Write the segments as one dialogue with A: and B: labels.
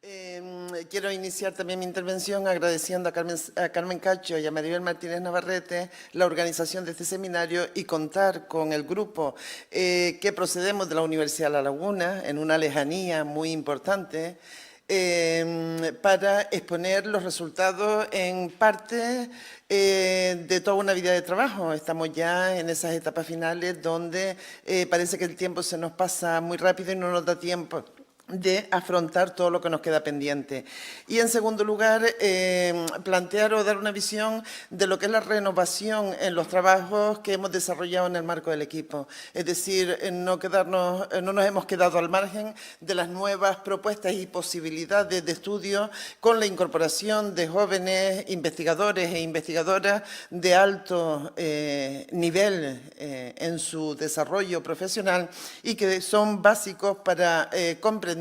A: Quiero iniciar también mi intervención agradeciendo a Carmen Cacho y a Maribel Martínez Navarrete la organización de este seminario y contar con el grupo que procedemos de la Universidad de La Laguna, en una lejanía muy importante, para exponer los resultados en parte de toda una vida de trabajo. Estamos ya en esas etapas finales donde parece que el tiempo se nos pasa muy rápido y no nos da tiempo de afrontar todo lo que nos queda pendiente. Y en segundo lugar, plantear o dar una visión de lo que es la renovación en los trabajos que hemos desarrollado en el marco del equipo. Es decir, no nos hemos quedado al margen de las nuevas propuestas y posibilidades de estudio con la incorporación de jóvenes investigadores e investigadoras de alto nivel en su desarrollo profesional y que son básicos para comprender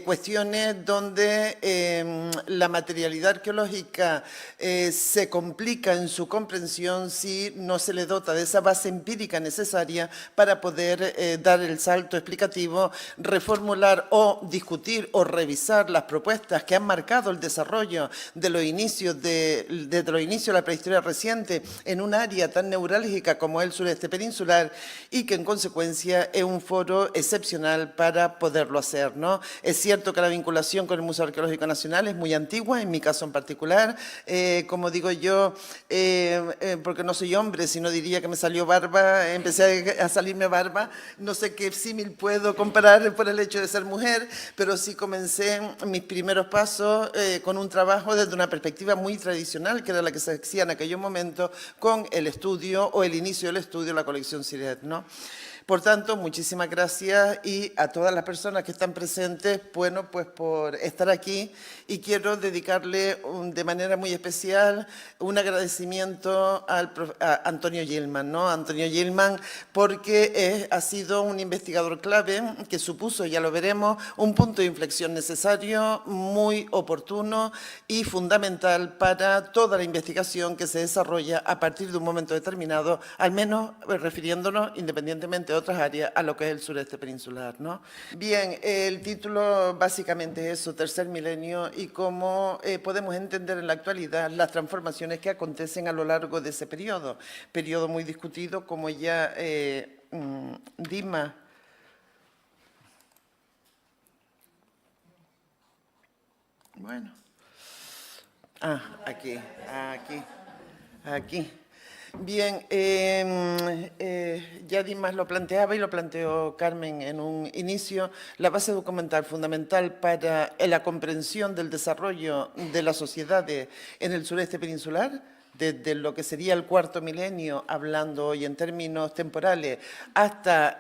A: cuestiones donde la materialidad arqueológica se complica en su comprensión si no se le dota de esa base empírica necesaria para poder dar el salto explicativo, reformular o discutir o revisar las propuestas que han marcado el desarrollo de los inicios de la prehistoria reciente en un área tan neurálgica como el sureste peninsular y que en consecuencia es un foro excepcional para poderlo hacer, ¿no? Es cierto que la vinculación con el Museo Arqueológico Nacional es muy antigua, en mi caso en particular, como digo yo, porque no soy hombre, sino diría que me salió barba, empecé a salirme barba, no sé qué símil puedo comparar por el hecho de ser mujer, pero sí comencé mis primeros pasos con un trabajo desde una perspectiva muy tradicional, que era la que se hacía en aquellos momentos con el estudio o el inicio del estudio de la colección Siret, ¿no? Por tanto, muchísimas gracias y a todas las personas que están presentes, bueno, pues por estar aquí y quiero dedicarle de manera muy especial un agradecimiento a Antonio Gilman, ¿no? Antonio Gilman, porque ha sido un investigador clave que supuso, ya lo veremos, un punto de inflexión necesario, muy oportuno y fundamental para toda la investigación que se desarrolla a partir de un momento determinado, al menos refiriéndonos independientemente de otras áreas a lo que es el sureste peninsular, ¿no? Bien, el título básicamente es eso, Tercer Milenio, y cómo podemos entender en la actualidad las transformaciones que acontecen a lo largo de ese periodo muy discutido, como ya Dima. Bueno. Aquí. Bien, ya Dimas lo planteaba y lo planteó Carmen en un inicio, la base documental fundamental para la comprensión del desarrollo de las sociedades en el sureste peninsular, desde lo que sería el cuarto milenio, hablando hoy en términos temporales, hasta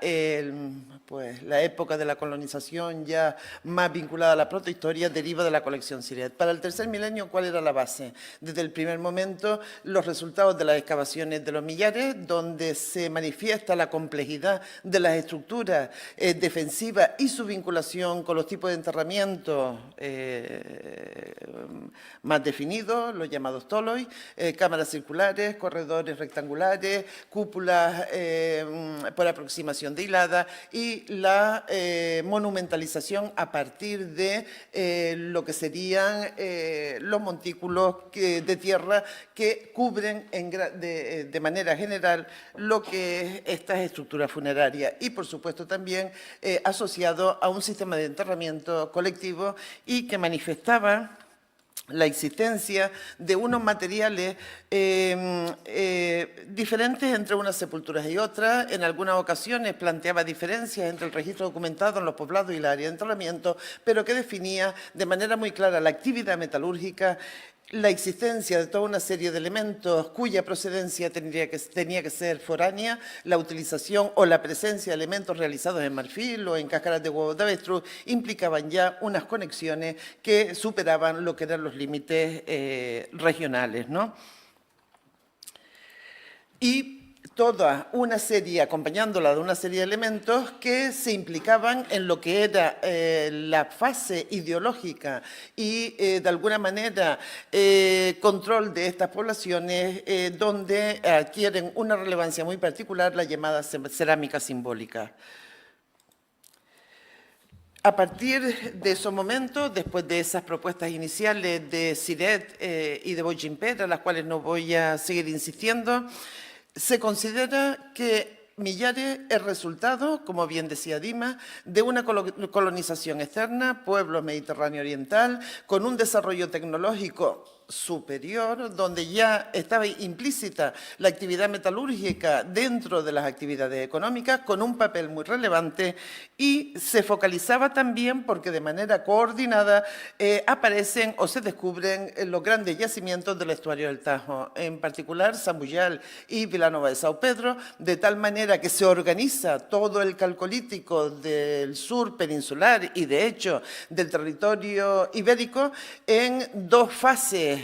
A: pues, la época de la colonización ya más vinculada a la protohistoria, deriva de la colección Siret. Para el tercer milenio, ¿cuál era la base? Desde el primer momento, los resultados de las excavaciones de los millares, donde se manifiesta la complejidad de las estructuras defensivas y su vinculación con los tipos de enterramiento más definidos, los llamados toloi, cámaras circulares, corredores rectangulares, cúpulas por aproximación de hilada y la monumentalización a partir de lo que serían los montículos de tierra que cubren de manera general lo que es estas estructuras funerarias y, por supuesto, también asociado a un sistema de enterramiento colectivo y que manifestaba la existencia de unos materiales diferentes entre unas sepulturas y otras. En algunas ocasiones planteaba diferencias entre el registro documentado en los poblados y la área de enterramiento, pero que definía de manera muy clara la actividad metalúrgica, la existencia de toda una serie de elementos cuya procedencia tenía que ser foránea, la utilización o la presencia de elementos realizados en marfil o en cáscaras de huevos de avestruz implicaban ya unas conexiones que superaban lo que eran los límites regionales, ¿no? Y toda una serie, acompañándola de una serie de elementos que se implicaban en lo que era la fase ideológica y, de alguna manera, control de estas poblaciones, donde adquieren una relevancia muy particular la llamada cerámica simbólica. A partir de esos momentos, después de esas propuestas iniciales de Siret y de Bochimpera, a las cuales no voy a seguir insistiendo, se considera que Millares es resultado, como bien decía Dima, de una colonización externa, pueblo mediterráneo oriental, con un desarrollo tecnológico superior, donde ya estaba implícita la actividad metalúrgica dentro de las actividades económicas, con un papel muy relevante, y se focalizaba también porque de manera coordinada aparecen o se descubren los grandes yacimientos del estuario del Tajo, en particular Zambuyal y Vilanova de São Pedro, de tal manera que se organiza todo el calcolítico del sur peninsular y, de hecho, del territorio ibérico en dos fases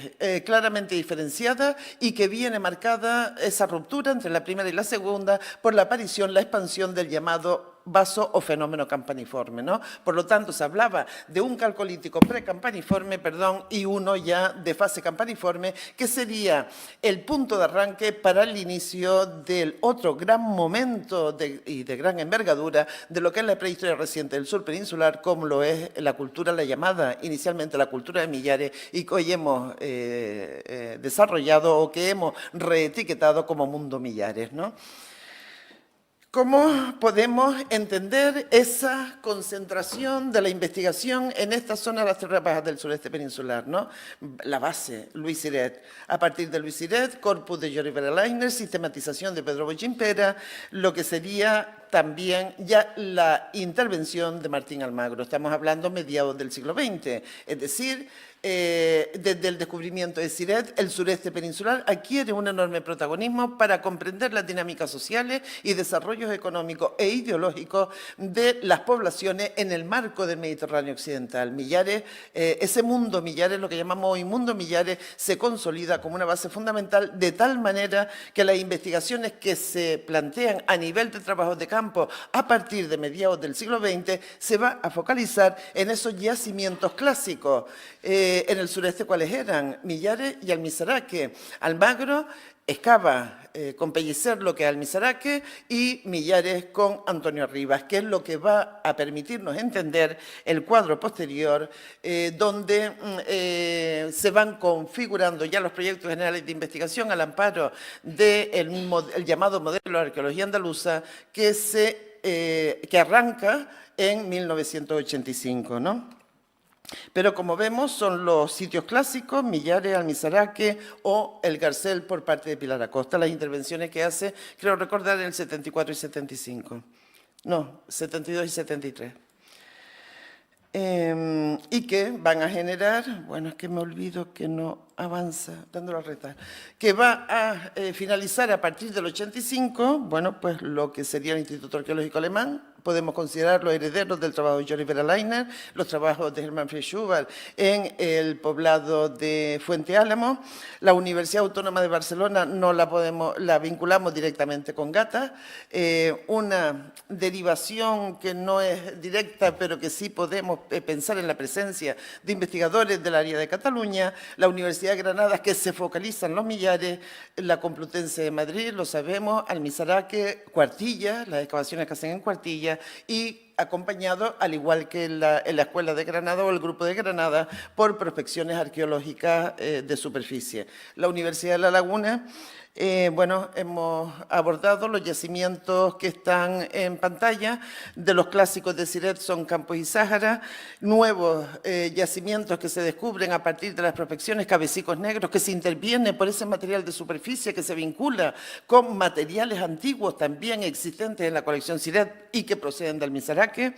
A: claramente diferenciadas, y que viene marcada esa ruptura entre la primera y la segunda por la aparición, la expansión del llamado vaso o fenómeno campaniforme, ¿no? Por lo tanto, se hablaba de un calcolítico precampaniforme, y uno ya de fase campaniforme, que sería el punto de arranque para el inicio del otro gran momento y de gran envergadura de lo que es la prehistoria reciente del sur peninsular, como lo es la cultura, la llamada inicialmente la cultura de Millares, y que hoy hemos desarrollado o que hemos reetiquetado como mundo Millares, ¿no? ¿Cómo podemos entender esa concentración de la investigación en esta zona de las tierras bajas del sureste peninsular, ¿no? La base, Luis Siret. A partir de Luis Siret, corpus de Jordi Verlaine, sistematización de Pedro Bochimpera, lo que sería también ya la intervención de Martín Almagro. Estamos hablando mediados del siglo XX, es decir, desde el descubrimiento de Siret, el sureste peninsular adquiere un enorme protagonismo para comprender las dinámicas sociales y desarrollos económicos e ideológicos de las poblaciones en el marco del Mediterráneo occidental. Millares, ese mundo Millares, lo que llamamos hoy mundo Millares, se consolida como una base fundamental, de tal manera que las investigaciones que se plantean a nivel de trabajos de campo a partir de mediados del siglo XX se va a focalizar en esos yacimientos clásicos. En el sureste, ¿cuáles eran? Millares y Almisaraque. Almagro excava con Pellicer lo que es Almisaraque, y Millares con Antonio Rivas, que es lo que va a permitirnos entender el cuadro posterior, donde se van configurando ya los proyectos generales de investigación al amparo del llamado modelo de arqueología andaluza, que arranca en 1985, ¿no? Pero, como vemos, son los sitios clásicos, Millares, Almisaraque o el Garcel por parte de Pilar Acosta, las intervenciones que hace, creo recordar, en el 74 y 75. No, 72 y 73. Y que van a generar, bueno, es que me olvido que no avanza, dándolo a retar, que va a finalizar a partir del 85, bueno, pues lo que sería el Instituto Arqueológico Alemán. Podemos considerar los herederos del trabajo de Jordi Verlaine, los trabajos de Hermann Fritz Schubert en el poblado de Fuente Álamo. La Universidad Autónoma de Barcelona la vinculamos directamente con Gata, una derivación que no es directa, pero que sí podemos pensar en la presencia de investigadores del área de Cataluña. La Universidad de Granada, que se focaliza en los Millares, la Complutense de Madrid, lo sabemos, Almisaraque, Cuartilla, las excavaciones que hacen en Cuartilla, y acompañado, al igual que en la Escuela de Granada o el Grupo de Granada, por prospecciones arqueológicas de superficie. La Universidad de La Laguna, bueno, hemos abordado los yacimientos que están en pantalla. De los clásicos de Siret son Campos y Sáhara, nuevos yacimientos que se descubren a partir de las prospecciones, Cabecicos Negros, que se interviene por ese material de superficie que se vincula con materiales antiguos también existentes en la colección Siret y que proceden del Almisaraque.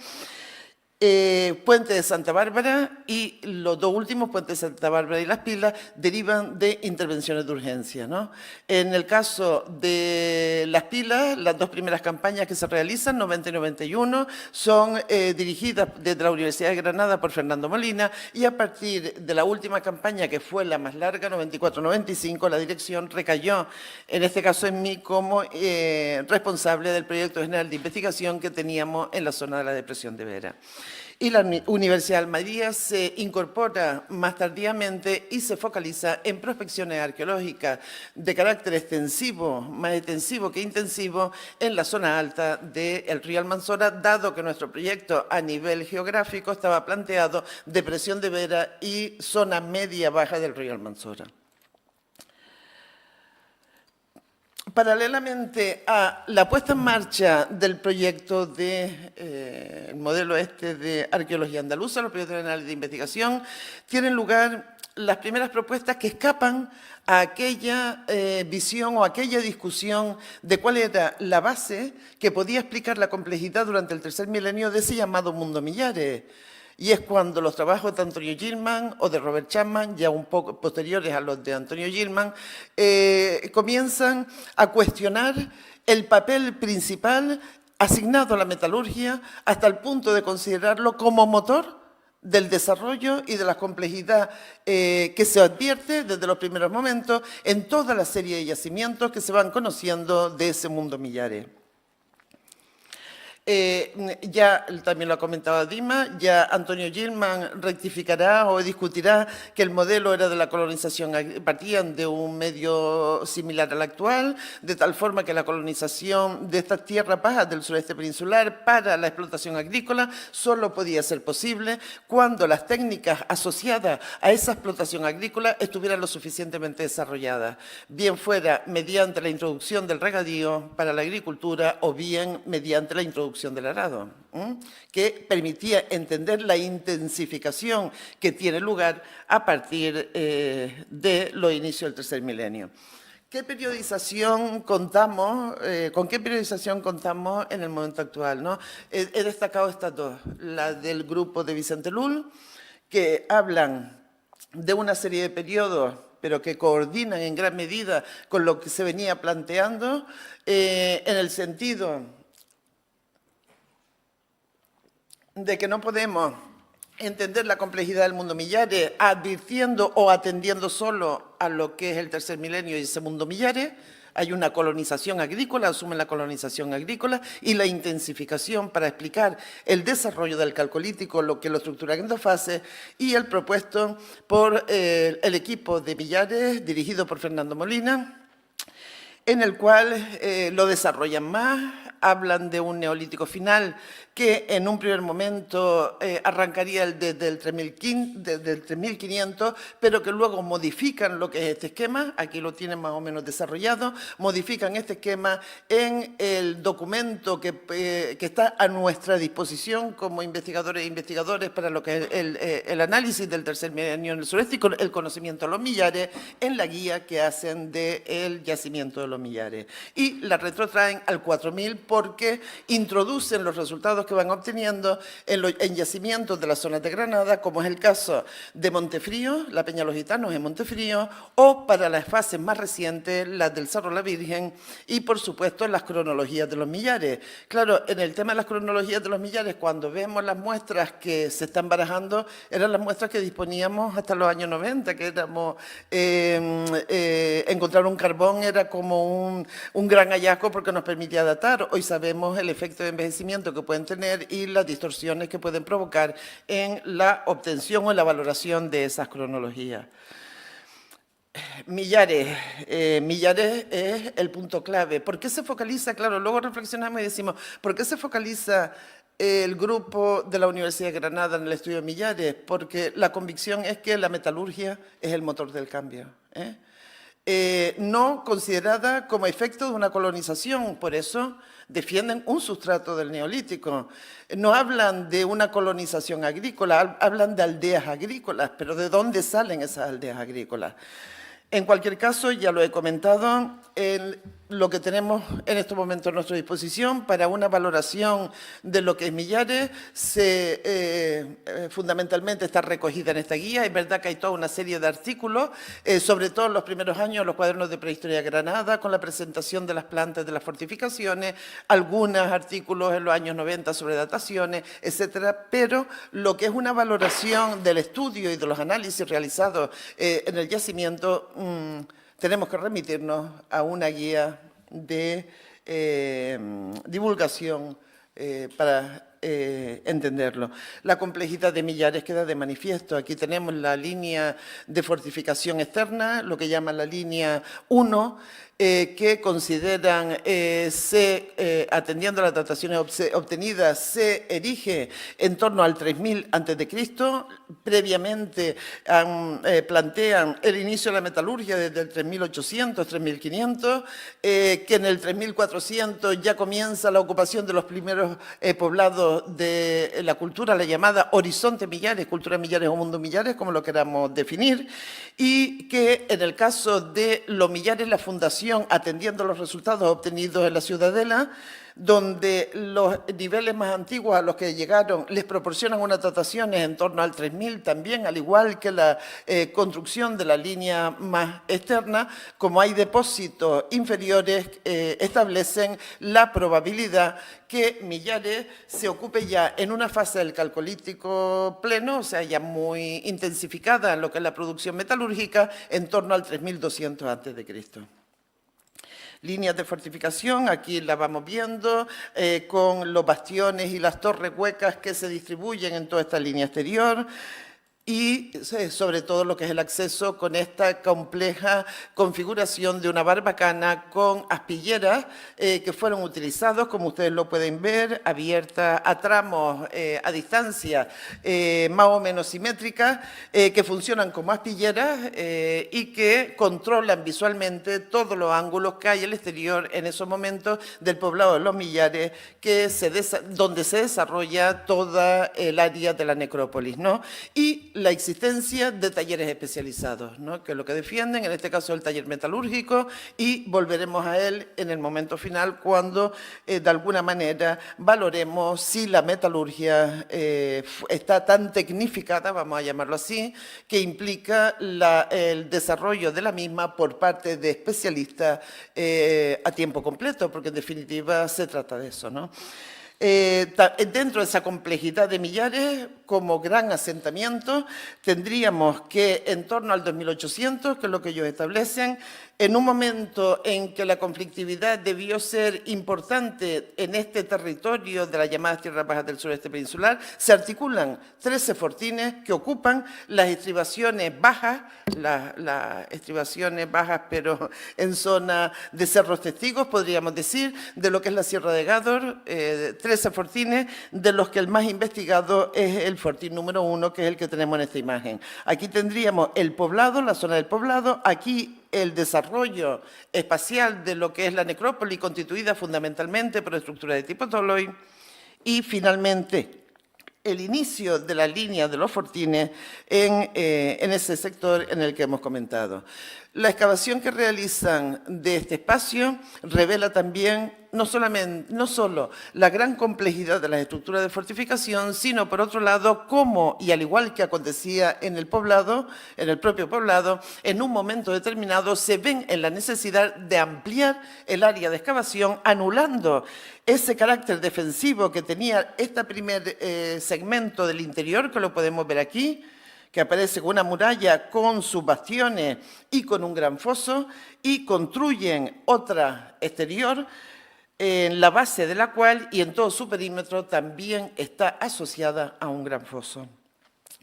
A: Puente de Santa Bárbara, y los dos últimos, Puente de Santa Bárbara y Las Pilas, derivan de intervenciones de urgencia, ¿no? En el caso de Las Pilas, las dos primeras campañas que se realizan, 90 y 91, son dirigidas desde la Universidad de Granada por Fernando Molina, y a partir de la última campaña, que fue la más larga, 94-95, la dirección recayó, en este caso en mí, como responsable del proyecto general de investigación que teníamos en la zona de la Depresión de Vera. Y la Universidad de Almería se incorpora más tardíamente y se focaliza en prospecciones arqueológicas de carácter extensivo, más extensivo que intensivo, en la zona alta del río Almanzora, dado que nuestro proyecto a nivel geográfico estaba planteado depresión de Vera y zona media-baja del río Almanzora. Paralelamente a la puesta en marcha del proyecto el modelo de arqueología andaluza, los proyectos de investigación, tienen lugar las primeras propuestas que escapan a aquella visión o aquella discusión de cuál era la base que podía explicar la complejidad durante el tercer milenio de ese llamado mundo Millares. Y es cuando los trabajos de Antonio Gilman o de Robert Chapman, ya un poco posteriores a los de Antonio Gilman, comienzan a cuestionar el papel principal asignado a la metalurgia hasta el punto de considerarlo como motor del desarrollo y de la complejidad que se advierte desde los primeros momentos en toda la serie de yacimientos que se van conociendo de ese mundo Millares. Ya también lo ha comentado Dima, ya Antonio Gilman rectificará o discutirá que el modelo era de la colonización, partían de un medio similar al actual, de tal forma que la colonización de estas tierras bajas del sureste peninsular para la explotación agrícola solo podía ser posible cuando las técnicas asociadas a esa explotación agrícola estuvieran lo suficientemente desarrolladas, bien fuera mediante la introducción del regadío para la agricultura o bien mediante la introducción del arado, que permitía entender la intensificación que tiene lugar a partir de los inicios del tercer milenio. ¿Qué periodización contamos, con qué periodización contamos en el momento actual, ¿no? He destacado estas dos, la del grupo de Vicente Lul, que hablan de una serie de periodos pero que coordinan en gran medida con lo que se venía planteando, en el sentido de que no podemos entender la complejidad del mundo Millares advirtiendo o atendiendo solo a lo que es el tercer milenio y ese mundo Millares. Hay una colonización agrícola, asumen la colonización agrícola y la intensificación para explicar el desarrollo del calcolítico, lo que lo estructura en dos fases, y el propuesto por el equipo de Millares, dirigido por Fernando Molina, en el cual lo desarrollan más, hablan de un neolítico final que en un primer momento arrancaría desde el 3500, pero que luego modifican lo que es este esquema, aquí lo tienen más o menos desarrollado, modifican este esquema en el documento que está a nuestra disposición como investigadores e investigadores para lo que es el análisis del tercer milenio en el sureste y con el conocimiento de los millares en la guía que hacen del yacimiento de los millares. Y la retrotraen al 4000 porque introducen los resultados que van obteniendo en yacimientos de las zonas de Granada, como es el caso de Montefrío, la Peña Los Gitanos en Montefrío, o para las fases más recientes, las del Cerro La Virgen, y por supuesto las cronologías de los millares. Claro, en el tema de las cronologías de los millares, cuando vemos las muestras que se están barajando, eran las muestras que disponíamos hasta los años 90, que éramos, encontrar un carbón era como un gran hallazgo porque nos permitía datar. Hoy sabemos el efecto de envejecimiento que pueden tener y las distorsiones que pueden provocar en la obtención o en la valoración de esas cronologías. Millares es el punto clave. ¿Por qué se focaliza? Claro, luego reflexionamos y decimos, ¿por qué se focaliza el grupo de la Universidad de Granada en el estudio de Millares? Porque la convicción es que la metalurgia es el motor del cambio, no considerada como efecto de una colonización, por eso defienden un sustrato del neolítico. No hablan de una colonización agrícola, hablan de aldeas agrícolas, pero ¿de dónde salen esas aldeas agrícolas? En cualquier caso, ya lo he comentado, lo que tenemos en estos momentos a nuestra disposición para una valoración de lo que es Millares, fundamentalmente está recogida en esta guía. Es verdad que hay toda una serie de artículos, sobre todo en los primeros años, los cuadernos de prehistoria de Granada, con la presentación de las plantas de las fortificaciones, algunos artículos en los años 90 sobre dataciones, etcétera, pero lo que es una valoración del estudio y de los análisis realizados en el yacimiento, tenemos que remitirnos a una guía de divulgación para entenderlo. La complejidad de Millares queda de manifiesto. Aquí tenemos la línea de fortificación externa, lo que llaman la línea 1, que consideran, atendiendo a las dataciones obtenidas, se erige en torno al 3000 a.C. Previamente plantean el inicio de la metalurgia desde el 3800, 3500, que en el 3400 ya comienza la ocupación de los primeros poblados de la cultura, la llamada Horizonte Millares, cultura Millares o mundo Millares, como lo queramos definir, y que en el caso de los Millares, la fundación, atendiendo a los resultados obtenidos en la Ciudadela, donde los niveles más antiguos a los que llegaron les proporcionan unas dataciones en torno al 3000 también, al igual que la construcción de la línea más externa, como hay depósitos inferiores, establecen la probabilidad que Millares se ocupe ya en una fase del calcolítico pleno, o sea, ya muy intensificada en lo que es la producción metalúrgica, en torno al 3200 a.C. Líneas de fortificación, aquí la vamos viendo, con los bastiones y las torres huecas que se distribuyen en toda esta línea exterior, y sobre todo lo que es el acceso con esta compleja configuración de una barbacana con aspilleras que fueron utilizados, como ustedes lo pueden ver, abiertas a tramos a distancia más o menos simétricas, que funcionan como aspilleras y que controlan visualmente todos los ángulos que hay al exterior en esos momentos del poblado de los Millares, donde se desarrolla toda el área de la necrópolis, ¿no? Y la existencia de talleres especializados, ¿no? Que es lo que defienden, en este caso el taller metalúrgico, y volveremos a él en el momento final cuando de alguna manera valoremos si la metalurgia está tan tecnificada, vamos a llamarlo así, que implica el desarrollo de la misma por parte de especialistas a tiempo completo, porque en definitiva se trata de eso, ¿no? Dentro de esa complejidad de Millares, como gran asentamiento, tendríamos que en torno al 2800, que es lo que ellos establecen, en un momento en que la conflictividad debió ser importante en este territorio de las llamadas tierras bajas del sureste peninsular, se articulan 13 fortines que ocupan las estribaciones bajas, las estribaciones bajas pero en zona de cerros testigos, podríamos decir, de lo que es la Sierra de Gádor, 13 fortines, de los que el más investigado es el fortín número 1, que es el que tenemos en esta imagen. Aquí tendríamos el poblado, la zona del poblado, aquí el desarrollo espacial de lo que es la necrópolis, constituida fundamentalmente por estructuras de tipo Toloi, y finalmente el inicio de la línea de los fortines en ese sector en el que hemos comentado. La excavación que realizan de este espacio revela también no solo la gran complejidad de las estructuras de fortificación, sino por otro lado cómo, y al igual que acontecía en el poblado, en el propio poblado, en un momento determinado se ven en la necesidad de ampliar el área de excavación, anulando ese carácter defensivo que tenía este primer segmento del interior, que lo podemos ver aquí, que aparece con una muralla con sus bastiones y con un gran foso, y construyen otra exterior en la base de la cual y en todo su perímetro también está asociada a un gran foso.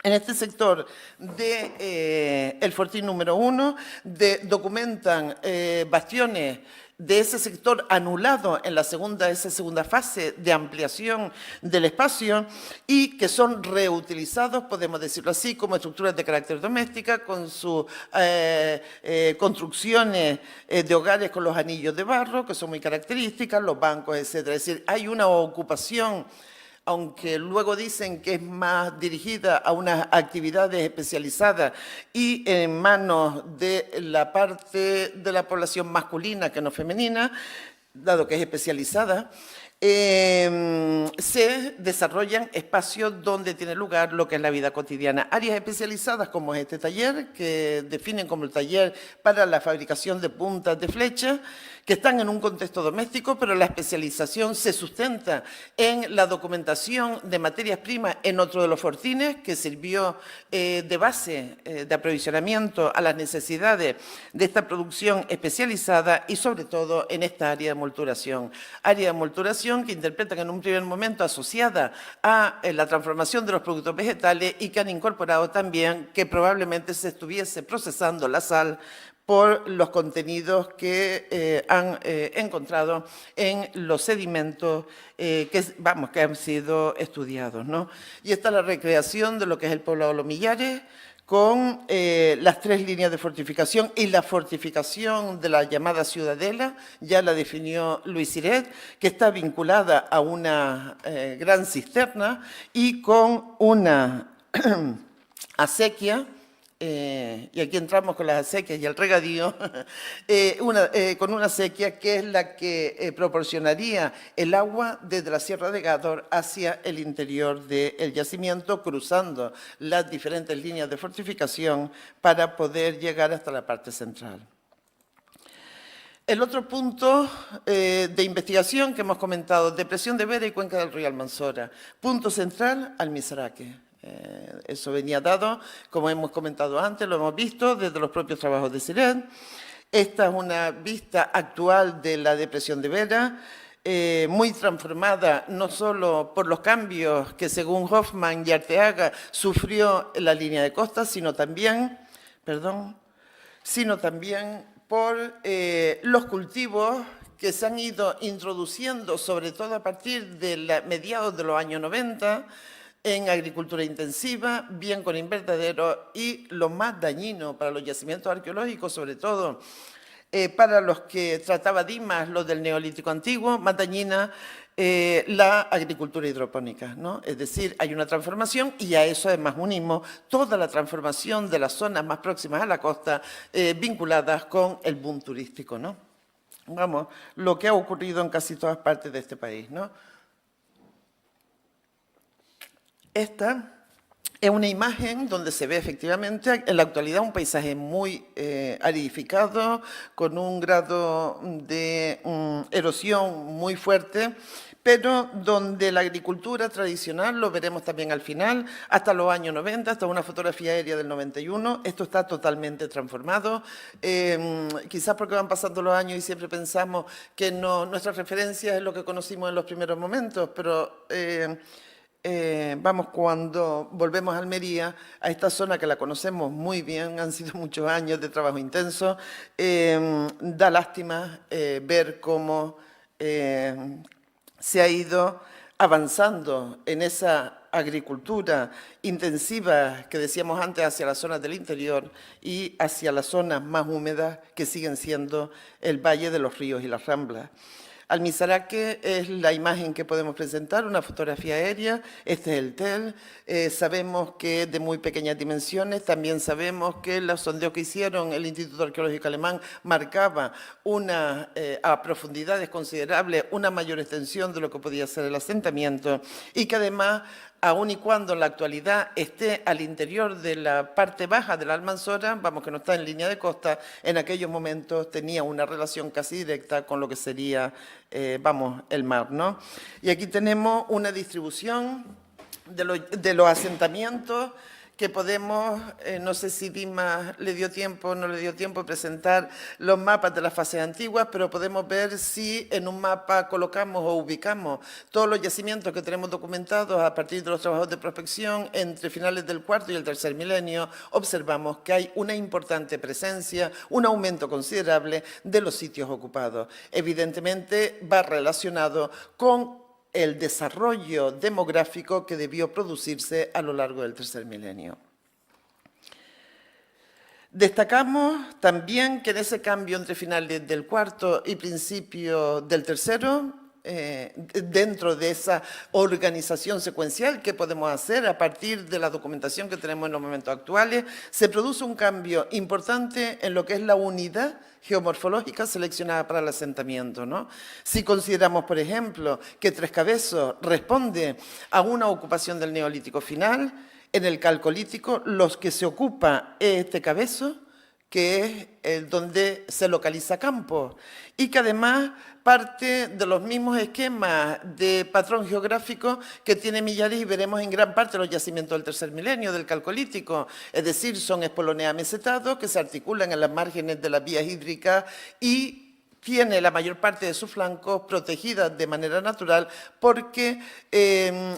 A: En este sector del fortín número 1 documentan bastiones de ese sector anulado en esa segunda fase de ampliación del espacio y que son reutilizados, podemos decirlo así, como estructuras de carácter doméstica, con sus construcciones de hogares con los anillos de barro, que son muy características, los bancos, etcétera. Es decir, hay una ocupación, aunque luego dicen que es más dirigida a unas actividades especializadas y en manos de la parte de la población masculina que no femenina, dado que es especializada, se desarrollan espacios donde tiene lugar lo que es la vida cotidiana. Áreas especializadas como es este taller, que definen como el taller para la fabricación de puntas de flecha, que están en un contexto doméstico, pero la especialización se sustenta en la documentación de materias primas en otro de los fortines, que sirvió de base de aprovisionamiento a las necesidades de esta producción especializada y, sobre todo, en esta área de molturación. Área de molturación que interpretan en un primer momento asociada a la transformación de los productos vegetales y que han incorporado también que probablemente se estuviese procesando la sal por los contenidos que han encontrado en los sedimentos que han sido estudiados, ¿no? Y esta es la recreación de lo que es el poblado de Los Millares, con las 3 líneas de fortificación y la fortificación de la llamada ciudadela, ya la definió Luis Siret, que está vinculada a una gran cisterna y con una acequia. Y aquí entramos con las acequias y el regadío, con una acequia que es la que proporcionaría el agua desde la Sierra de Gádor hacia el interior del yacimiento, cruzando las diferentes líneas de fortificación para poder llegar hasta la parte central. El otro punto de investigación que hemos comentado, depresión de Vera y cuenca del río Almanzora. Punto central, Almisaraque. Eso venía dado, como hemos comentado antes, lo hemos visto desde los propios trabajos de Siret. Esta es una vista actual de la depresión de Vera, muy transformada no solo por los cambios que según Hoffman y Arteaga sufrió en la línea de costa, sino también por los cultivos que se han ido introduciendo, sobre todo a partir de mediados de los años 90, en agricultura intensiva, bien con invernaderos y lo más dañino para los yacimientos arqueológicos, sobre todo para los que trataba Dimas, los del Neolítico Antiguo, más dañina la agricultura hidropónica, ¿no? Es decir, hay una transformación y a eso además unimos toda la transformación de las zonas más próximas a la costa vinculadas con el boom turístico, ¿no? Vamos, lo que ha ocurrido en casi todas partes de este país, ¿no? Esta es una imagen donde se ve efectivamente en la actualidad un paisaje muy aridificado, con un grado de erosión muy fuerte, pero donde la agricultura tradicional, lo veremos también al final, hasta los años 90, hasta una fotografía aérea del 91, esto está totalmente transformado. Quizás porque van pasando los años y siempre pensamos que nuestra referencia es lo que conocimos en los primeros momentos, pero cuando volvemos a Almería, a esta zona que la conocemos muy bien, han sido muchos años de trabajo intenso, da lástima ver cómo se ha ido avanzando en esa agricultura intensiva que decíamos antes hacia las zonas del interior y hacia las zonas más húmedas que siguen siendo el Valle de los Ríos y las Ramblas. Almisaraque es la imagen que podemos presentar, una fotografía aérea, este es el TEL, sabemos que es de muy pequeñas dimensiones, también sabemos que los sondeos que hicieron el Instituto Arqueológico Alemán marcaba a profundidades considerables una mayor extensión de lo que podía ser el asentamiento y que además, aun y cuando en la actualidad esté al interior de la parte baja de la Almanzora, vamos, que no está en línea de costa, en aquellos momentos tenía una relación casi directa con lo que sería, el mar, ¿no? Y aquí tenemos una distribución de los asentamientos que podemos, no sé si Dimas le dio tiempo o no le dio tiempo de presentar los mapas de las fases antiguas, pero podemos ver si en un mapa colocamos o ubicamos todos los yacimientos que tenemos documentados a partir de los trabajos de prospección entre finales del cuarto y el tercer milenio, observamos que hay una importante presencia, un aumento considerable de los sitios ocupados. Evidentemente va relacionado con el desarrollo demográfico que debió producirse a lo largo del tercer milenio. Destacamos también que en ese cambio entre finales del cuarto y principio del tercero, dentro de esa organización secuencial que podemos hacer a partir de la documentación que tenemos en los momentos actuales, se produce un cambio importante en lo que es la unidad geomorfológica seleccionada para el asentamiento, ¿no? Si consideramos, por ejemplo, que Tres Cabezos responde a una ocupación del Neolítico final, en el Calcolítico los que se ocupa es este cabezo, que es donde se localiza Campos, y que además parte de los mismos esquemas de patrón geográfico que tiene Millares y veremos en gran parte los yacimientos del tercer milenio, del Calcolítico, es decir, son espoloneas mesetados que se articulan en las márgenes de las vías hídricas y tiene la mayor parte de sus flancos protegidas de manera natural porque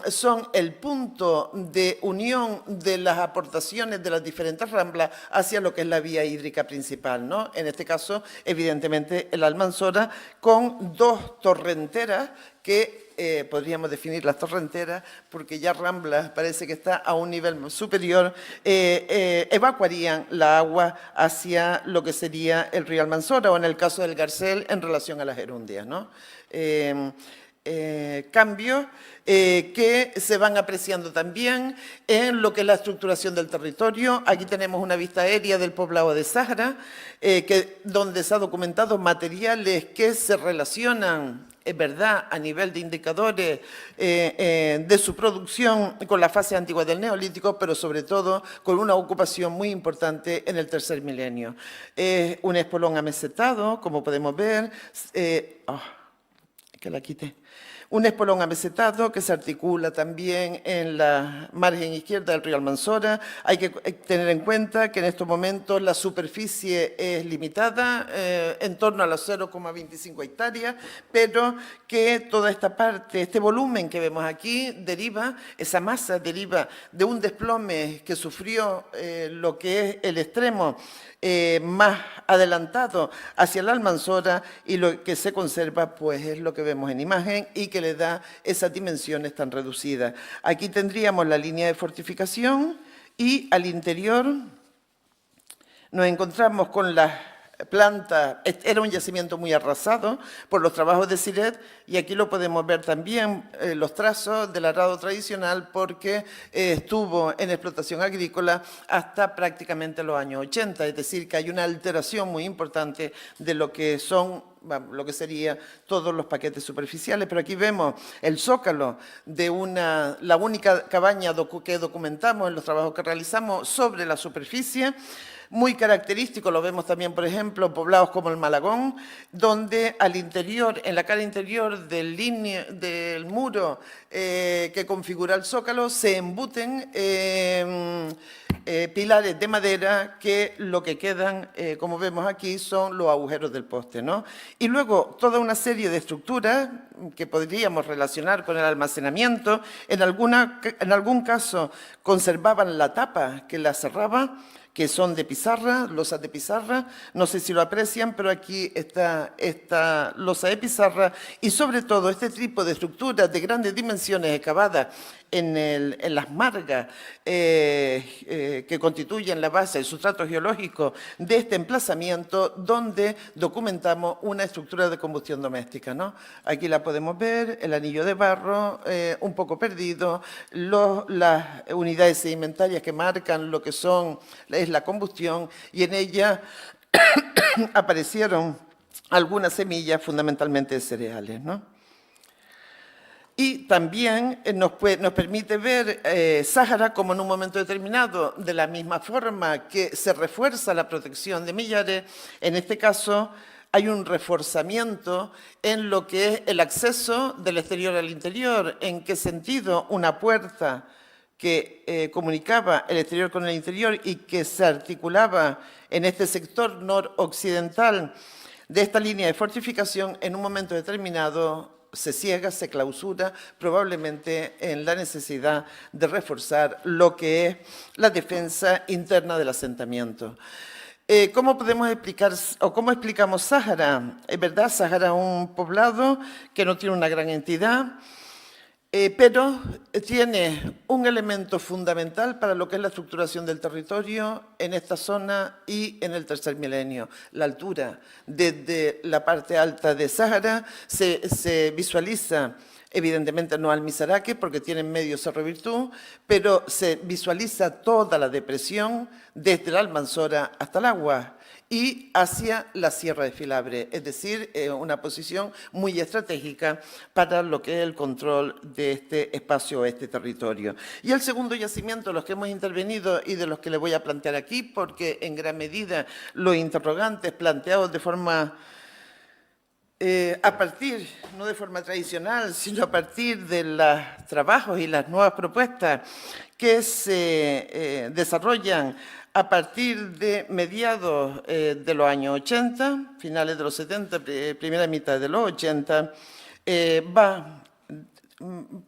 A: son el punto de unión de las aportaciones de las diferentes ramblas hacia lo que es la vía hídrica principal, ¿no? En este caso, evidentemente, el Almanzora con dos torrenteras que podríamos definir las torrenteras, porque ya Rambla parece que está a un nivel superior, evacuarían la agua hacia lo que sería el río Almanzora, o en el caso del Garcel, en relación a las gerundias, ¿no? Cambios que se van apreciando también en lo que es la estructuración del territorio. Aquí tenemos una vista aérea del poblado de Sáhara, donde se han documentado materiales que se relacionan, es verdad, a nivel de indicadores de su producción con la fase antigua del Neolítico, pero sobre todo con una ocupación muy importante en el tercer milenio. Un espolón amesetado, como podemos ver, que la quité. Un espolón amesetado que se articula también en la margen izquierda del río Almanzora. Hay que tener en cuenta que en estos momentos la superficie es limitada, en torno a las 0,25 hectáreas, pero que toda esta parte, este volumen que vemos aquí, deriva, esa masa deriva de un desplome que sufrió lo que es el extremo más adelantado hacia la Almanzora, y lo que se conserva pues es lo que vemos en imagen y que le da esas dimensiones tan reducidas. Aquí tendríamos la línea de fortificación y al interior nos encontramos con las plantas. Era un yacimiento muy arrasado por los trabajos de Siret, y aquí lo podemos ver también, los trazos del arado tradicional, porque estuvo en explotación agrícola hasta prácticamente los años 80, es decir, que hay una alteración muy importante de lo que son, lo que serían todos los paquetes superficiales. Pero aquí vemos el zócalo de la única cabaña que documentamos en los trabajos que realizamos sobre la superficie. Muy característico, lo vemos también, por ejemplo, en poblados como el Malagón, donde al interior, en la cara interior del muro que configura el zócalo, se embuten pilares de madera que lo que quedan, como vemos aquí, son los agujeros del poste, ¿no? Y luego toda una serie de estructuras que podríamos relacionar con el almacenamiento. En algún caso conservaban la tapa que la cerraba, que son de pizarra, losas de pizarra. No sé si lo aprecian, pero aquí está esta losa de pizarra, y sobre todo este tipo de estructuras de grandes dimensiones excavadas en las margas que constituyen la base, el sustrato geológico de este emplazamiento, donde documentamos una estructura de combustión doméstica, ¿no? Aquí la podemos ver, el anillo de barro, un poco perdido, las unidades sedimentarias que marcan lo que es la combustión, y en ella aparecieron algunas semillas, fundamentalmente de cereales, ¿no? Y también nos permite ver Sáhara como en un momento determinado, de la misma forma que se refuerza la protección de Millares, en este caso hay un reforzamiento en lo que es el acceso del exterior al interior. ¿En qué sentido? Una puerta que comunicaba el exterior con el interior y que se articulaba en este sector noroccidental de esta línea de fortificación, en un momento determinado se ciega, se clausura, probablemente en la necesidad de reforzar lo que es la defensa interna del asentamiento. ¿Cómo podemos explicar, o cómo explicamos Sáhara? Es verdad, Sáhara es un poblado que no tiene una gran entidad, pero tiene un elemento fundamental para lo que es la estructuración del territorio en esta zona y en el tercer milenio. La altura. Desde la parte alta de Sáhara se visualiza, evidentemente no Almizaraque, porque tiene en medio Cerro Virtud, pero se visualiza toda la depresión desde la Almanzora hasta el agua. y hacia la Sierra de Filabre, es decir, una posición muy estratégica para lo que es el control de este espacio, este territorio. Y el segundo yacimiento, los que hemos intervenido y de los que le voy a plantear aquí, porque en gran medida los interrogantes planteados de forma a partir, no de forma tradicional, sino a partir de los trabajos y las nuevas propuestas que se desarrollan a partir de mediados de los años 80, finales de los 70, primera mitad de los 80,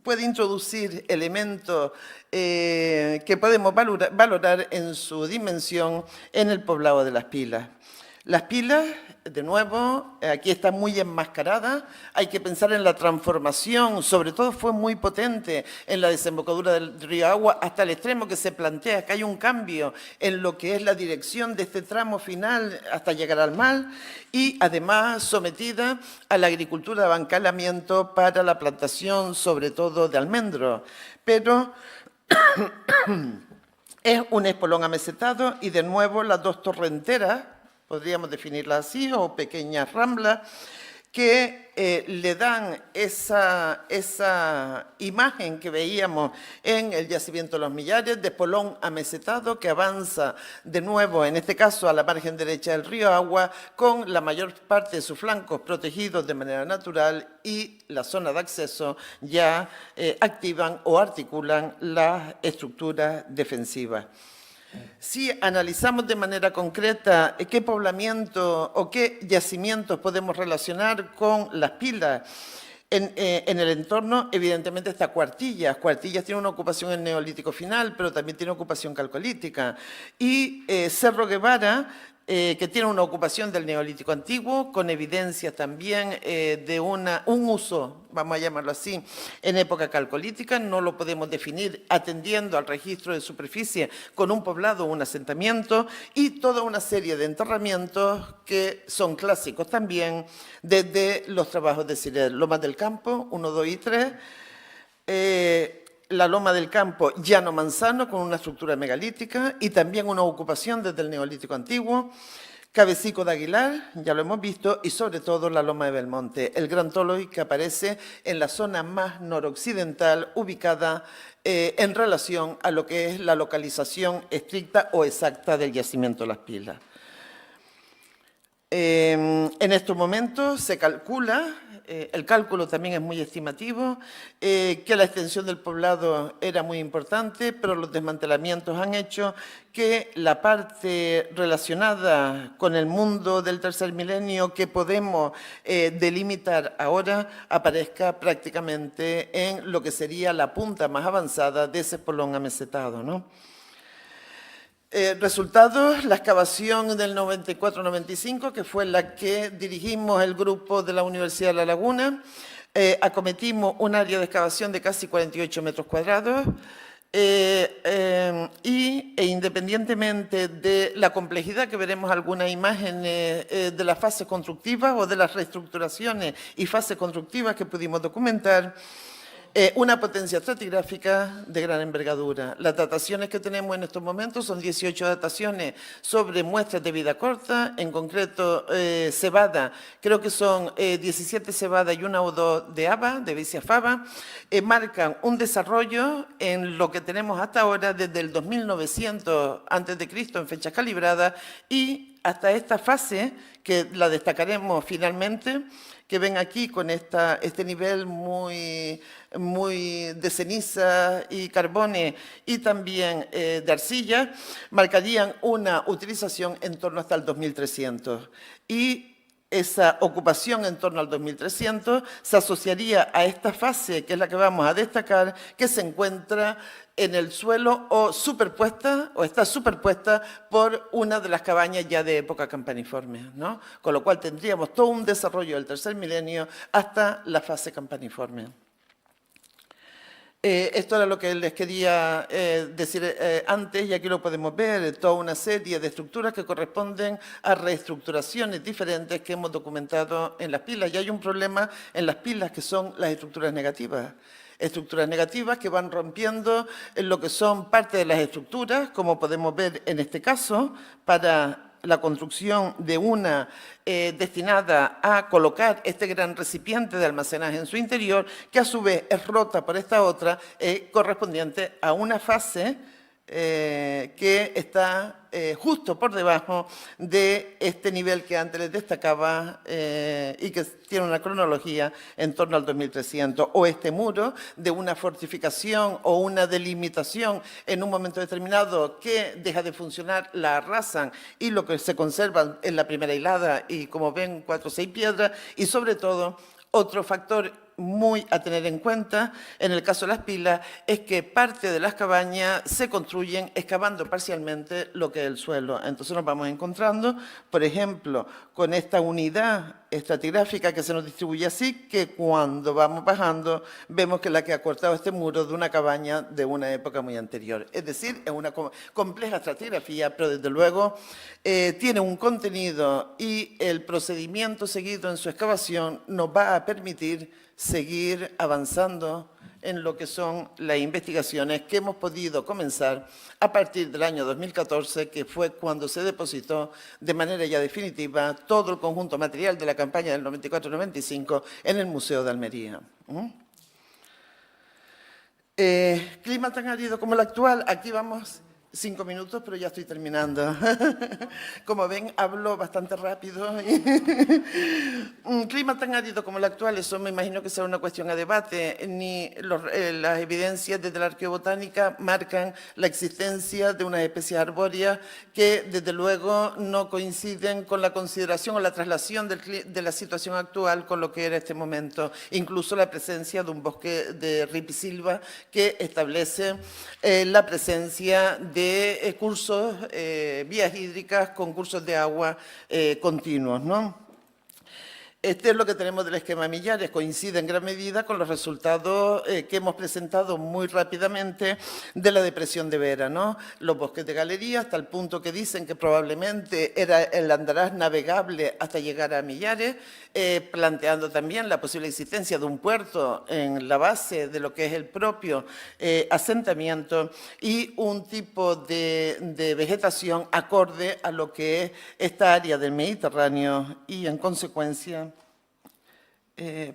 A: puede introducir elementos que podemos valorar en su dimensión en el poblado de Las Pilas. Las Pilas, de nuevo, aquí está muy enmascarada, hay que pensar en la transformación, sobre todo fue muy potente en la desembocadura del río Agua, hasta el extremo que se plantea que hay un cambio en lo que es la dirección de este tramo final hasta llegar al mar y además sometida a la agricultura de abancalamiento para la plantación, sobre todo de almendros. Pero es un espolón amesetado y de nuevo las dos torrenteras, podríamos definirla así, o pequeñas ramblas, que le dan esa imagen que veíamos en el yacimiento de los Millares, de espolón amesetado que avanza de nuevo, en este caso a la margen derecha del río Agua, con la mayor parte de sus flancos protegidos de manera natural y la zona de acceso ya activan o articulan las estructuras defensivas. Si analizamos de manera concreta qué poblamiento o qué yacimientos podemos relacionar con Las Pilas en el entorno, evidentemente está Cuartillas. Cuartillas tiene una ocupación en Neolítico final, pero también tiene ocupación calcolítica. Y Cerro Guevara, que tiene una ocupación del Neolítico antiguo, con evidencia también de un uso, vamos a llamarlo así, en época calcolítica. No lo podemos definir atendiendo al registro de superficie con un poblado o un asentamiento y toda una serie de enterramientos que son clásicos también desde los trabajos de Siret. Lomas del Campo, 1, 2 y 3, la Loma del Campo, Llano Manzano, con una estructura megalítica y también una ocupación desde el Neolítico antiguo, Cabecico de Aguilar, ya lo hemos visto, y sobre todo la Loma de Belmonte, el Gran Toloi, que aparece en la zona más noroccidental, ubicada en relación a lo que es la localización estricta o exacta del yacimiento de Las Pilas. En estos momentos se calcula, el cálculo también es muy estimativo, que la extensión del poblado era muy importante, pero los desmantelamientos han hecho que la parte relacionada con el mundo del tercer milenio que podemos delimitar ahora aparezca prácticamente en lo que sería la punta más avanzada de ese espolón amesetado, ¿no? Resultados, la excavación del 94-95, que fue la que dirigimos el grupo de la Universidad de La Laguna, acometimos un área de excavación de casi 48 metros cuadrados independientemente de la complejidad que veremos algunas imágenes de las fases constructivas o de las reestructuraciones y fases constructivas que pudimos documentar, una potencia estratigráfica de gran envergadura. Las dataciones que tenemos en estos momentos son 18 dataciones sobre muestras de vida corta, en concreto cebada, creo que son 17 cebadas y una o dos de haba, de Vicia faba, marcan un desarrollo en lo que tenemos hasta ahora desde el 2900 a.C. en fechas calibradas y hasta esta fase, que la destacaremos finalmente, que ven aquí con este nivel muy de ceniza y carbones y también de arcilla, marcarían una utilización en torno hasta el 2300. Y esa ocupación en torno al 2300 se asociaría a esta fase, que es la que vamos a destacar, que se encuentra en el suelo o superpuesta, o está superpuesta por una de las cabañas ya de época campaniforme, ¿no? Con lo cual tendríamos todo un desarrollo del tercer milenio hasta la fase campaniforme. Esto era lo que les quería decir antes, y aquí lo podemos ver, toda una serie de estructuras que corresponden a reestructuraciones diferentes que hemos documentado en Las Pilas. Y hay un problema en Las Pilas que son las estructuras negativas. Estructuras negativas que van rompiendo en lo que son parte de las estructuras, como podemos ver en este caso, para la construcción de una destinada a colocar este gran recipiente de almacenaje en su interior, que a su vez es rota por esta otra, correspondiente a una fase que está justo por debajo de este nivel que antes les destacaba y que tiene una cronología en torno al 2300, o este muro de una fortificación o una delimitación en un momento determinado que deja de funcionar, la arrasan, y lo que se conserva es la primera hilada y, como ven, 4 o 6 piedras, y sobre todo otro factor muy a tener en cuenta en el caso de las pilas es que parte de las cabañas se construyen excavando parcialmente lo que es el suelo. Entonces nos vamos encontrando, por ejemplo, con esta unidad estratigráfica que se nos distribuye así, que cuando vamos bajando vemos que es la que ha cortado este muro de una cabaña de una época muy anterior. Es decir, es una compleja estratigrafía, pero desde luego tiene un contenido, y el procedimiento seguido en su excavación nos va a permitir seguir avanzando en lo que son las investigaciones que hemos podido comenzar a partir del año 2014, que fue cuando se depositó de manera ya definitiva todo el conjunto material de la campaña del 94-95 en el Museo de Almería. Clima tan árido como el actual, aquí vamos 5 minutos, pero ya estoy terminando. Como ven, hablo bastante rápido. Un clima tan árido como el actual, eso me imagino que será una cuestión a debate. Ni las evidencias desde la arqueobotánica marcan la existencia de unas especies arbóreas que, desde luego, no coinciden con la consideración o la traslación de la situación actual con lo que era este momento. Incluso la presencia de un bosque de ripisilva que establece la presencia de cursos, vías hídricas con cursos de agua continuos, ¿no? Este es lo que tenemos del esquema Millares, coincide en gran medida con los resultados que hemos presentado muy rápidamente de la depresión de Vera, ¿no? Los bosques de galería, hasta el punto que dicen que probablemente era el Andarás navegable hasta llegar a Millares, planteando también la posible existencia de un puerto en la base de lo que es el propio asentamiento, y un tipo de vegetación acorde a lo que es esta área del Mediterráneo, y en consecuencia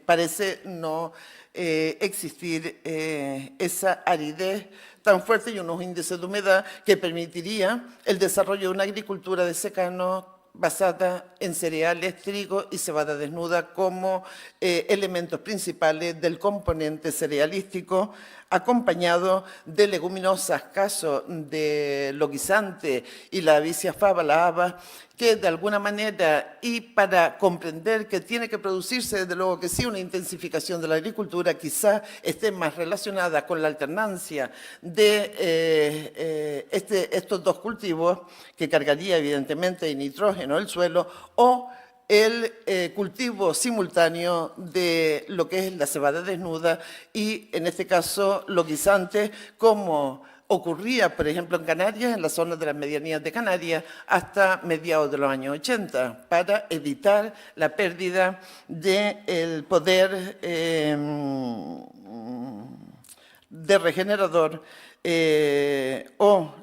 A: parece no existir esa aridez tan fuerte y unos índices de humedad que permitiría el desarrollo de una agricultura de secano basada en cereales, trigo y cebada desnuda como elementos principales del componente cerealístico, acompañado de leguminosas, caso de los guisantes y la avicia faba, la haba, que de alguna manera, y para comprender que tiene que producirse, desde luego que sí, una intensificación de la agricultura, quizás esté más relacionada con la alternancia de estos dos cultivos, que cargaría evidentemente de nitrógeno el suelo, o el cultivo simultáneo de lo que es la cebada desnuda y, en este caso, los guisantes, como ocurría, por ejemplo, en Canarias, en la zona de las medianías de Canarias, hasta mediados de los años 80, para evitar la pérdida del poder de regenerador o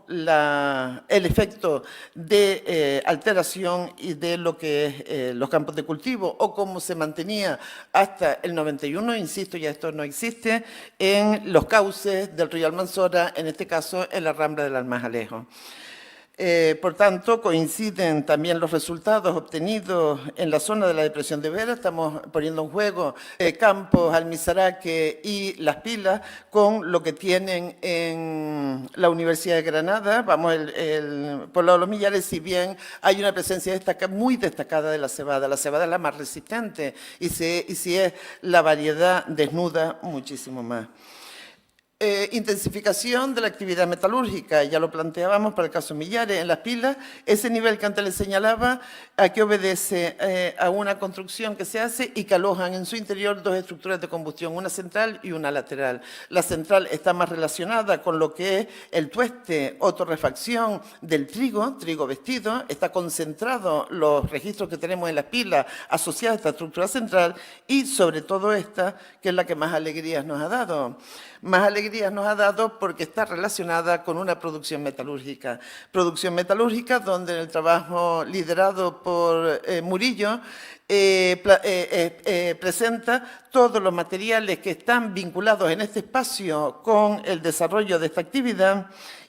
A: el efecto de alteración y de lo que es los campos de cultivo, o cómo se mantenía hasta el 91, insisto, ya esto no existe, en los cauces del río Almanzora, en este caso en la rambla del Almajalejo. Por tanto, coinciden también los resultados obtenidos en la zona de la depresión de Vera. Estamos poniendo en juego Campos, Almizaraque y Las Pilas con lo que tienen en la Universidad de Granada. Vamos, por lado de los Millares, si bien hay una presencia muy destacada de la cebada es la más resistente, y si es la variedad desnuda, muchísimo más. Intensificación de la actividad metalúrgica, ya lo planteábamos para el caso Millares, en Las Pilas, ese nivel que antes les señalaba, a que obedece a una construcción que se hace y que alojan en su interior dos estructuras de combustión, una central y una lateral. La central está más relacionada con lo que es el tueste o torrefacción del trigo vestido, está concentrado los registros que tenemos en Las Pilas asociados a esta estructura central, y sobre todo esta, que es la que más alegrías nos ha dado. Más alegrías alegrías nos ha dado porque está relacionada con una producción metalúrgica. Producción metalúrgica donde en el trabajo liderado por Murillo presenta todos los materiales que están vinculados en este espacio con el desarrollo de esta actividad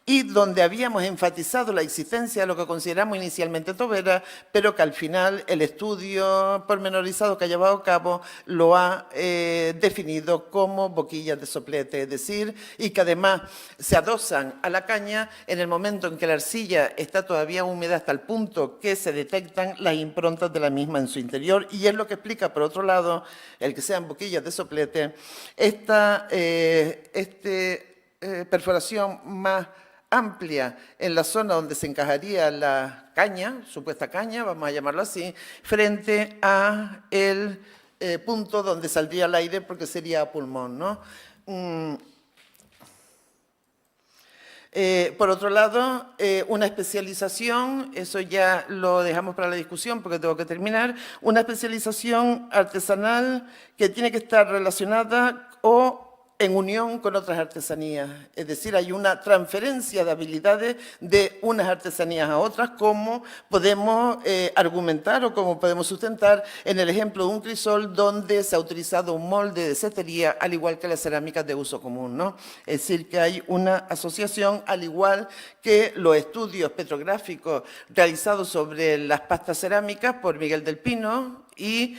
A: y donde habíamos enfatizado la existencia de lo que consideramos inicialmente tobera, pero que al final el estudio pormenorizado que ha llevado a cabo lo ha definido como boquillas de soplete, es decir, y que además se adosan a la caña en el momento en que la arcilla está todavía húmeda hasta el punto que se detectan las improntas de la misma en su interior, y es lo que explica, por otro lado, el que sean boquillas de soplete, esta perforación más amplia en la zona donde se encajaría la caña, supuesta caña, vamos a llamarlo así, frente a el punto donde saldría el aire porque sería a pulmón, ¿no? Por otro lado, una especialización, eso ya lo dejamos para la discusión porque tengo que terminar, una especialización artesanal que tiene que estar relacionada o en unión con otras artesanías. Es decir, hay una transferencia de habilidades de unas artesanías a otras, como podemos argumentar o como podemos sustentar en el ejemplo de un crisol donde se ha utilizado un molde de cestería, al igual que las cerámicas de uso común, ¿no? Es decir, que hay una asociación, al igual que los estudios petrográficos realizados sobre las pastas cerámicas por Miguel del Pino y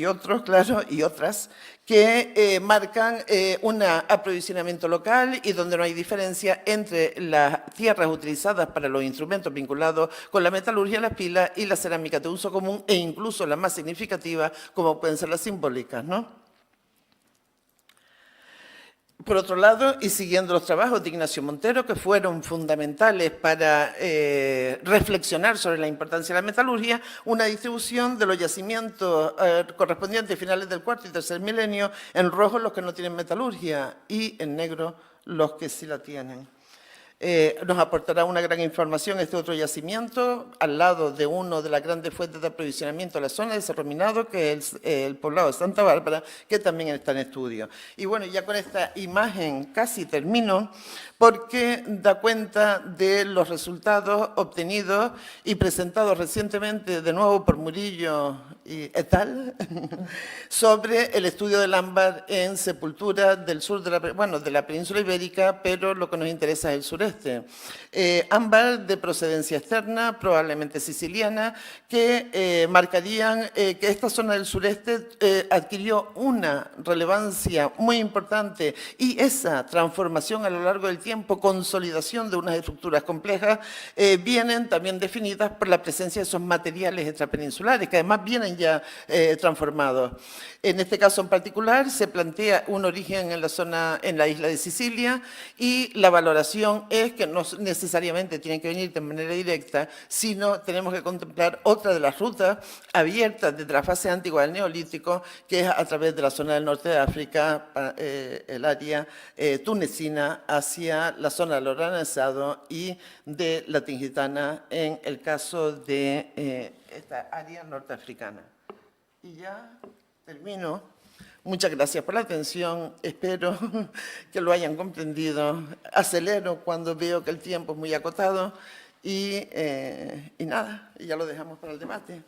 A: otros, claro, y otras, que marcan un aprovisionamiento local y donde no hay diferencia entre las tierras utilizadas para los instrumentos vinculados con la metalurgia, las pilas y las cerámicas de uso común e incluso las más significativas, como pueden ser las simbólicas, ¿no? Por otro lado, y siguiendo los trabajos de Ignacio Montero, que fueron fundamentales para reflexionar sobre la importancia de la metalurgia, una distribución de los yacimientos correspondientes a finales del cuarto y tercer milenio, en rojo los que no tienen metalurgia y en negro los que sí la tienen. Nos aportará una gran información este otro yacimiento, al lado de una de las grandes fuentes de aprovisionamiento de la zona de Cerro Minado, que es el poblado de Santa Bárbara, que también está en estudio. Y bueno, ya con esta imagen casi termino, porque da cuenta de los resultados obtenidos y presentados recientemente de nuevo por Murillo y et.al. sobre el estudio del ámbar en sepulturas del sur de la península ibérica, pero lo que nos interesa es el sureste. Ámbar de procedencia externa, probablemente siciliana, que marcarían que esta zona del sureste adquirió una relevancia muy importante y esa transformación a lo largo del tiempo, consolidación de unas estructuras complejas, vienen también definidas por la presencia de esos materiales extrapeninsulares, que además vienen ya transformados. En este caso en particular se plantea un origen en la isla de Sicilia y la valoración es que no necesariamente tienen que venir de manera directa, sino tenemos que contemplar otra de las rutas abiertas desde la fase antigua del Neolítico, que es a través de la zona del norte de África, el área tunecina, hacia la zona del Oranazado y de la Tingitana en el caso de esta área norteafricana. Y ya termino. Muchas gracias por la atención, espero que lo hayan comprendido. Acelero cuando veo que el tiempo es muy acotado y nada, ya lo dejamos para el debate.